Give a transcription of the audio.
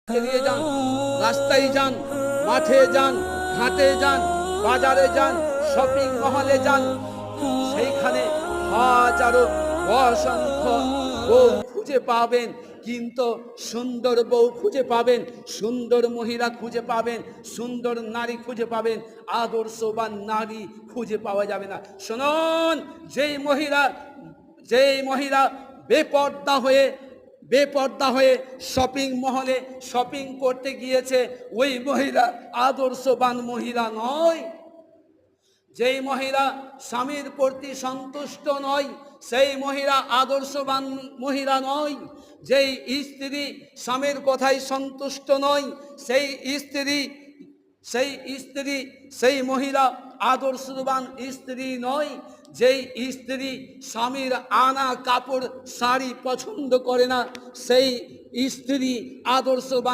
বেরিয়ে যান, রাস্তায় যান, মাঠে যান, ঘাটে যান, বাজারে যান, শপিং মহলে যান, সেইখানে হাজারো অসংখ্য বউ খুঁজে পাবেন, কিন্তু সুন্দর বউ খুঁজে পাবেন, সুন্দর মহিলা খুঁজে পাবেন, সুন্দর নারী খুঁজে পাবেন, আদর্শবান নারী খুঁজে পাওয়া যাবে না। শুনুন, যেই মহিলা বেপর্দা হয়ে শপিং মহলে শপিং করতে গিয়েছে, ওই মহিলা আদর্শবান মহিলা নয়। যেই মহিলা স্বামীর প্রতি সন্তুষ্ট নয়, সেই মহিলা আদর্শবান মহিলা নয়। যেই স্ত্রী স্বামীর কথায় সন্তুষ্ট নয়, সেই মহিলা আদর্শবান স্ত্রী নয়। যেই স্ত্রী স্বামীর আনা কাপড় শাড়ি পছন্দ করে না, সেই স্ত্রী আদর্শবান